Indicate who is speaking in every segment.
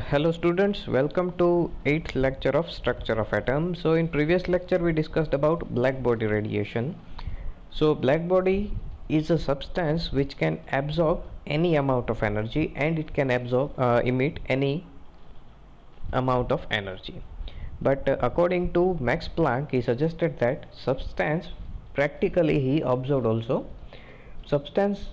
Speaker 1: Hello students, welcome to 8th lecture of structure of atom. So in previous lecture we discussed about black body radiation. So black body is a substance which can absorb any amount of energy and it can emit any amount of energy. But according to Max Planck, he suggested that substance, practically he observed also, substance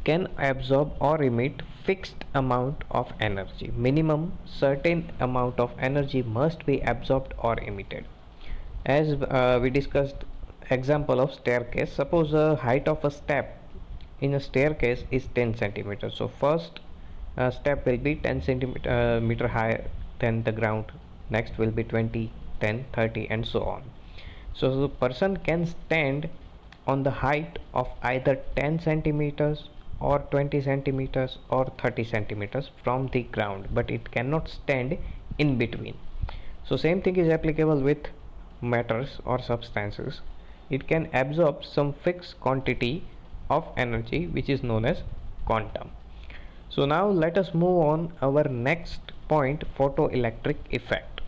Speaker 1: can absorb or emit fixed amount of energy. Minimum certain amount of energy must be absorbed or emitted. As we discussed example of staircase, suppose the height of a step in a staircase is 10 centimeters. So first step will be 10 centimeter meter higher than the ground, next will be 20, 10, 30 and so on. So the person can stand on the height of either 10 centimeters or 20 centimeters or 30 centimeters from the ground, but it cannot stand in between. So same thing is applicable with matters or substances. It can absorb some fixed quantity of energy which is known as quantum. So now let us move on our next point, photoelectric effect.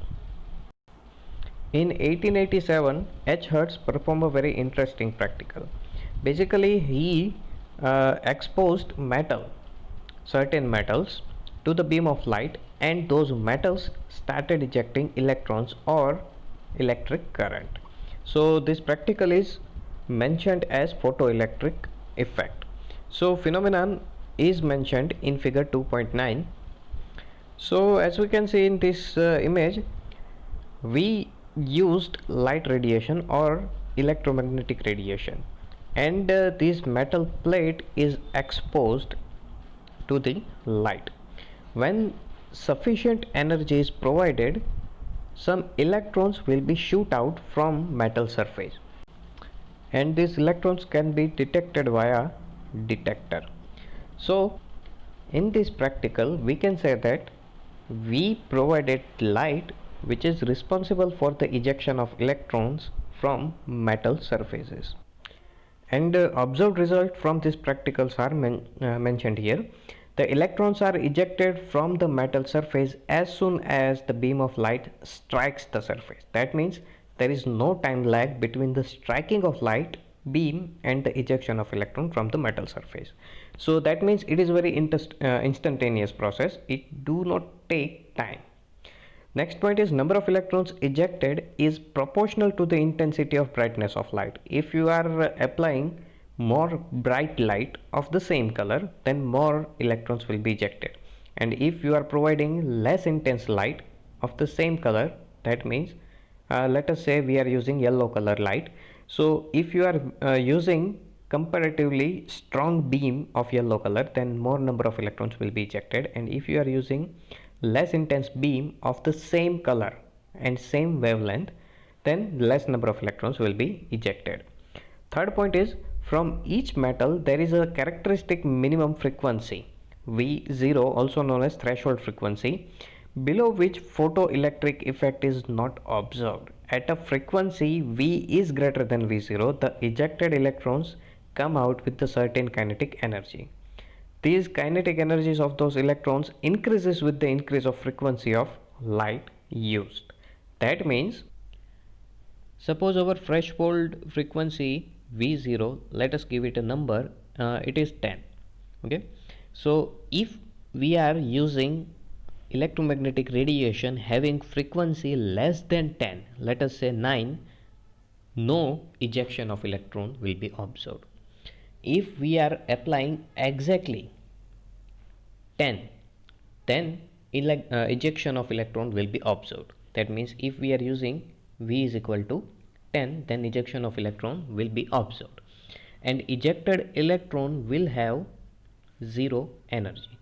Speaker 1: In 1887, H. Hertz performed a very interesting practical. Basically, he exposed certain metals, to the beam of light, and those metals started ejecting electrons or electric current. So this practical is mentioned as photoelectric effect. So phenomenon is mentioned in figure 2.9. So as we can see in this image, we used light radiation or electromagnetic radiation, and this metal plate is exposed to the light. When sufficient energy is provided, some electrons will be shoot out from metal surface, and these electrons can be detected via detector. So in this practical we can say that we provided light which is responsible for the ejection of electrons from metal surfaces, and observed result from these practicals are mentioned here. The electrons are ejected from the metal surface as soon as the beam of light strikes the surface. That means there is no time lag between the striking of light beam and the ejection of electron from the metal surface. So that means it is very instantaneous process. It do not take time. Next point is number of electrons ejected is proportional to the intensity of brightness of light. If you are applying more bright light of the same color, then more electrons will be ejected. And if you are providing less intense light of the same color, that means let us say we are using yellow color light. So if you are using comparatively strong beam of yellow color, then more number of electrons will be ejected. And if you are using less intense beam of the same color and same wavelength, then less number of electrons will be ejected. Third point is, from each metal there is a characteristic minimum frequency V0, also known as threshold frequency, below which photoelectric effect is not observed. At a frequency V is greater than V0, the ejected electrons come out with a certain kinetic energy. These kinetic energies of those electrons increases with the increase of frequency of light used. That means, suppose our threshold frequency V0, let us give it a number, it is 10. Okay, so if we are using electromagnetic radiation having frequency less than 10, let us say 9, no ejection of electron will be observed. If we are applying exactly 10, then ejection of electron will be observed. That means if we are using V is equal to 10, then ejection of electron will be observed, and ejected electron will have zero energy,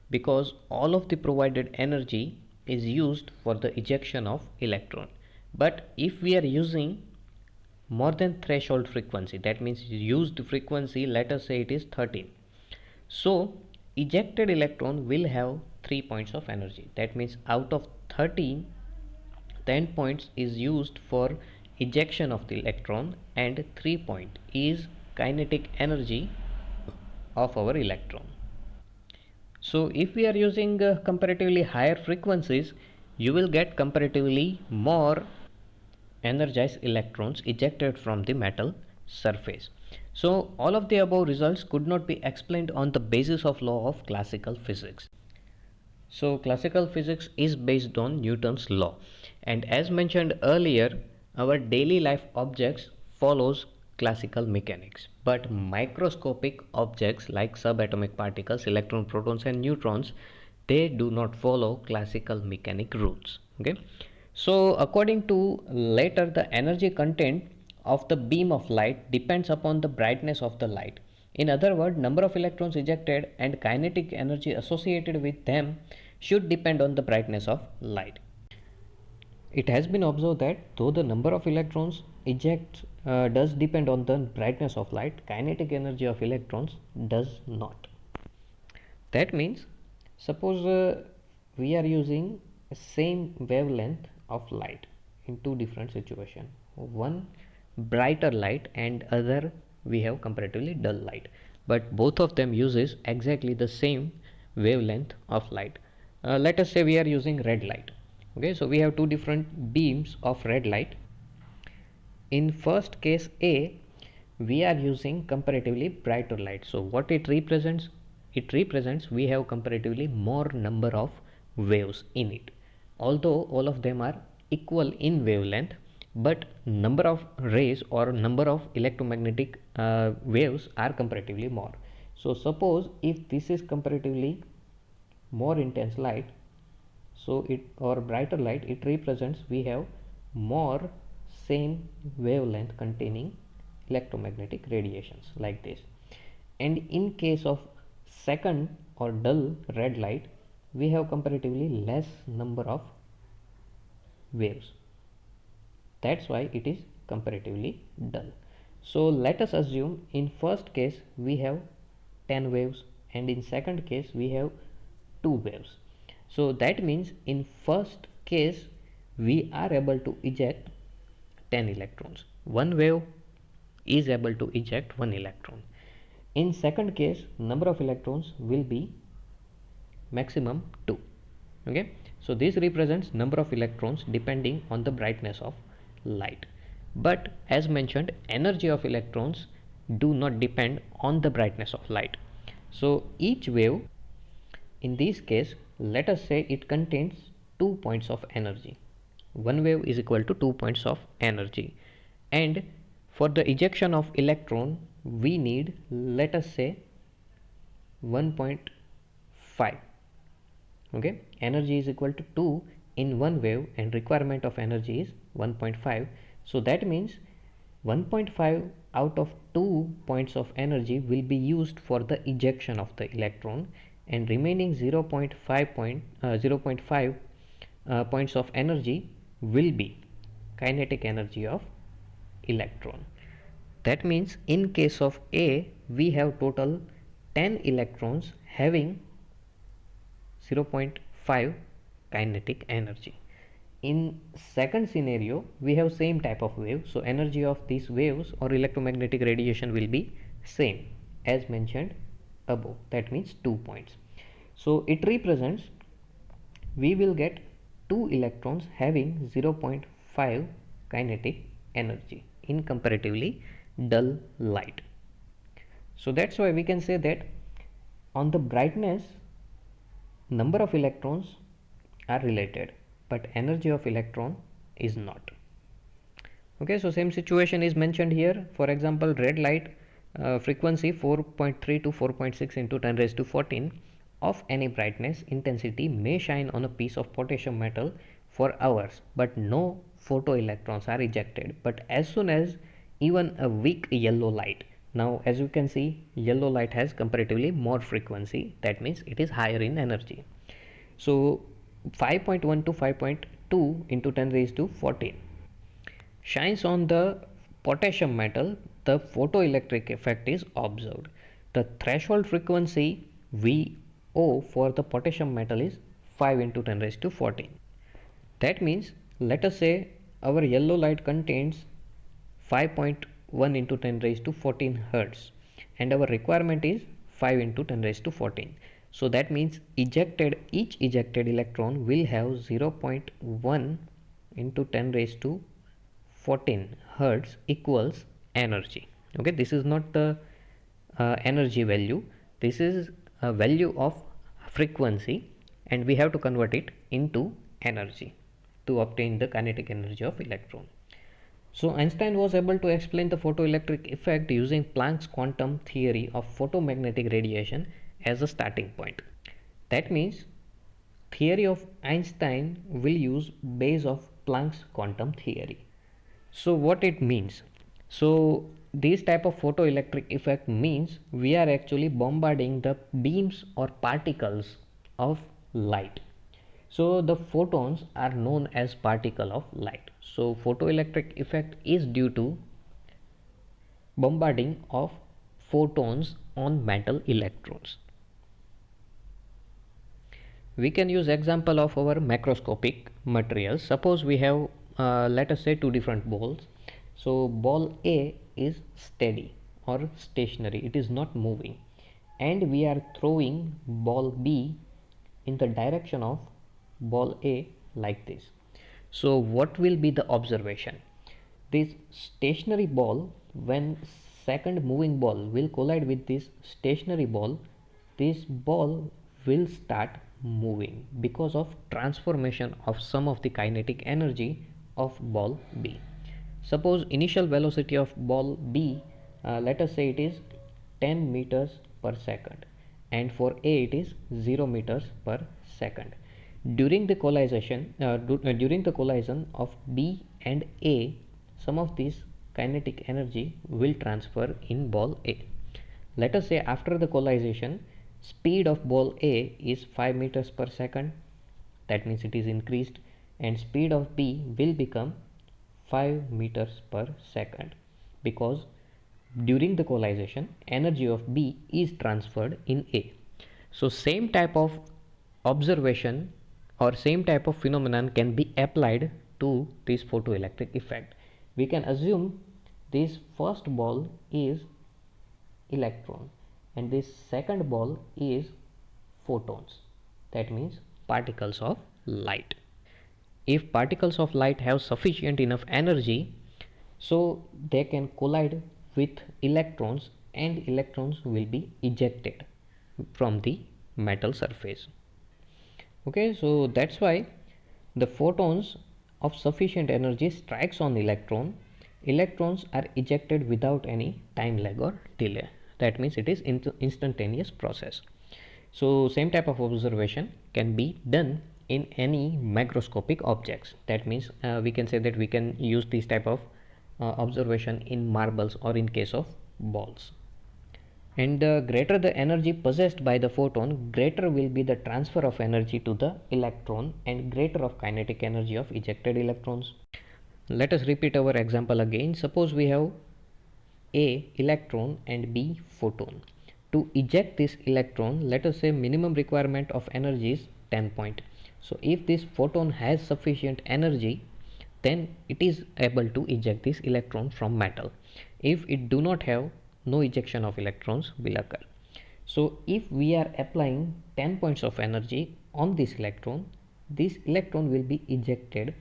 Speaker 1: because all of the provided energy is used for the ejection of electron. But if we are using more than threshold frequency, that means used frequency, let us say it is 13, so ejected electron will have 3 points of energy. That means out of 13, 10 points is used for ejection of the electron and 3 point is kinetic energy of our electron. So if we are using comparatively higher frequencies, you will get comparatively more energized electrons ejected from the metal surface. So all of the above results could not be explained on the basis of law of classical physics. So classical physics is based on Newton's law, and as mentioned earlier, our daily life objects follows classical mechanics, but microscopic objects like subatomic particles, electrons, protons and neutrons, they do not follow classical mechanic rules. Okay, so according to later, the energy content of the beam of light depends upon the brightness of the light. In other words, number of electrons ejected and kinetic energy associated with them should depend on the brightness of light. It has been observed that though the number of electrons eject does depend on the brightness of light, kinetic energy of electrons does not. That means, suppose we are using same wavelength of light in two different situations. One brighter light and other we have comparatively dull light, but both of them uses exactly the same wavelength of light. Let us say we are using red light. Okay, so we have two different beams of red light. In first case A, we are using comparatively brighter light. So what it represents? It represents we have comparatively more number of waves in it. Although all of them are equal in wavelength, but number of rays or number of electromagnetic waves are comparatively more. So suppose if this is comparatively more intense light, so it or brighter light, it represents we have more same wavelength containing electromagnetic radiations like this. And in case of second or dull red light, we have comparatively less number of waves. That's why it is comparatively dull. So let us assume in first case we have 10 waves and in second case we have 2 waves. So that means in first case we are able to eject 10 electrons. One wave is able to eject 1 electron. In second case, number of electrons will be maximum 2. Okay, so this represents number of electrons depending on the brightness of light. But as mentioned, energy of electrons do not depend on the brightness of light. So each wave, in this case, let us say it contains 2 points of energy. One wave is equal to 2 points of energy, and for the ejection of electron we need, let us say, 1.5. Okay, energy is equal to 2 in one wave and requirement of energy is 1.5. So that means 1.5 out of 2 points of energy will be used for the ejection of the electron, and remaining 0.5 points of energy will be kinetic energy of electron. That means in case of A, we have total 10 electrons having 0.5 kinetic energy. In second scenario, we have same type of wave, so energy of these waves or electromagnetic radiation will be same as mentioned above, that means 2 points. So it represents we will get 2 electrons having 0.5 kinetic energy in comparatively dull light. So that's why we can say that on the brightness, number of electrons are related, but energy of electron is not. Okay, so same situation is mentioned here. For example, red light frequency 4.3 to 4.6 into 10 raised to 14 of any brightness intensity may shine on a piece of potassium metal for hours, but no photoelectrons are ejected. But as soon as even a weak yellow light, now as you can see, yellow light has comparatively more frequency, that means it is higher in energy. So 5.1 to 5.2 into 10 raised to 14 shines on the potassium metal, the photoelectric effect is observed. The threshold frequency VO for the potassium metal is 5 into 10 raised to 14. That means, let us say our yellow light contains 5.1 into 10 raised to 14 hertz and our requirement is 5 into 10 raised to 14. So that means each ejected electron will have 0.1 into 10 raised to 14 hertz equals energy. Okay, this is not the energy value, this is a value of frequency, and we have to convert it into energy to obtain the kinetic energy of electron. So Einstein was able to explain the photoelectric effect using Planck's quantum theory of photomagnetic radiation as a starting point. That means theory of Einstein will use base of Planck's quantum theory. So what it means? So this type of photoelectric effect means we are actually bombarding the beams or particles of light. So the photons are known as particle of light. So photoelectric effect is due to bombarding of photons on metal electrodes. We can use example of our macroscopic materials. Suppose we have let us say two different balls. So ball A is steady or stationary, it is not moving, and we are throwing ball B in the direction of ball A like this. So what will be the observation? This stationary ball, when second moving ball will collide with this stationary ball, this ball will start moving because of transformation of some of the kinetic energy of ball B. Suppose initial velocity of ball B, let us say it is 10 meters per second, and for A it is 0 meters per second. During the collision of B and A, some of this kinetic energy will transfer in ball A. Let us say after the collision, speed of ball A is 5 meters per second, that means it is increased, and speed of B will become 5 meters per second, because during the collision energy of B is transferred in A. So same type of observation or same type of phenomenon can be applied to this photoelectric effect. We can assume this first ball is electron and this second ball is photons, that means particles of light. If particles of light have sufficient enough energy, so they can collide with electrons and electrons will be ejected from the metal surface. Okay, so that's why the photons of sufficient energy strikes on electrons are ejected without any time lag or delay. That means it is instantaneous process. So same type of observation can be done in any macroscopic objects. That means we can say that we can use this type of observation in marbles or in case of balls. And the greater the energy possessed by the photon, greater will be the transfer of energy to the electron and greater of kinetic energy of ejected electrons. Let us repeat our example again. Suppose we have A electron and B photon. To eject this electron, let us say minimum requirement of energy is 10 point. So if this photon has sufficient energy, then it is able to eject this electron from metal. If it do not have, no ejection of electrons will occur. So if we are applying 10 points of energy on this electron will be ejected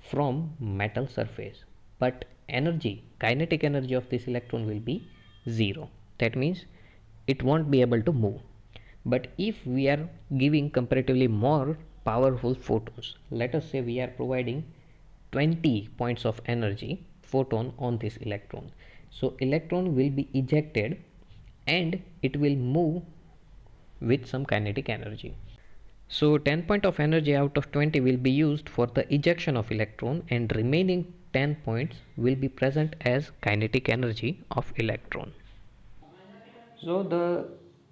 Speaker 1: from metal surface, but kinetic energy of this electron will be 0. That means it won't be able to move. But if we are giving comparatively more powerful photons, let us say we are providing 20 points of energy photon on this electron, so electron will be ejected and it will move with some kinetic energy. So 10 point of energy out of 20 will be used for the ejection of electron and remaining 10 points will be present as kinetic energy of electron. So the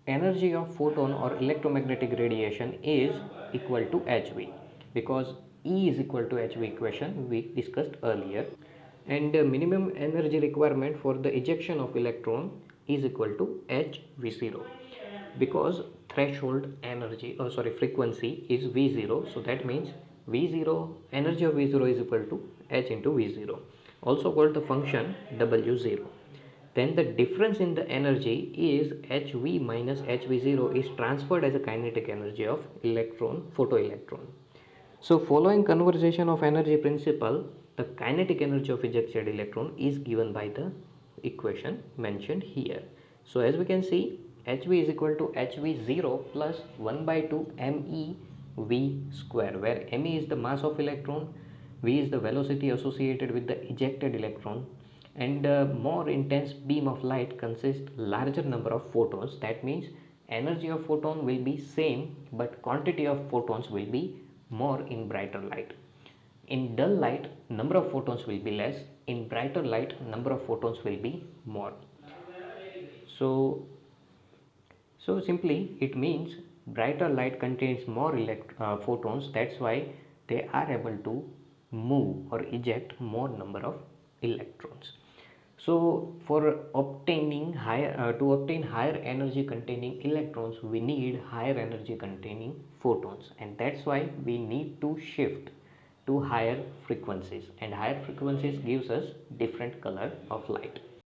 Speaker 1: energy of photon or electromagnetic radiation is equal to hv, because E is equal to hv equation we discussed earlier, and the minimum energy requirement for the ejection of electron is equal to hv0, because threshold energy frequency is v0. So that means v0 energy of v0 is equal to h into v0, also called the function w0. then the difference in the energy is hv minus hv0 is transferred as a kinetic energy of electron, photoelectron. So following conservation of energy principle, the kinetic energy of ejected electron is given by the equation mentioned here. So as we can see, hv is equal to hv0 plus 1 by 2 mev square, where me is the mass of electron, v is the velocity associated with the ejected electron, and more intense beam of light consists larger number of photons. That means energy of photon will be same, but quantity of photons will be more in brighter light. In dull light, number of photons will be less. In brighter light, number of photons will be more. So simply it means brighter light contains more photons. That's why they are able to move or eject more number of electrons. So for obtaining higher to obtain higher energy containing electrons, we need higher energy containing photons, and that's why we need to shift to higher frequencies, and higher frequencies gives us different color of light.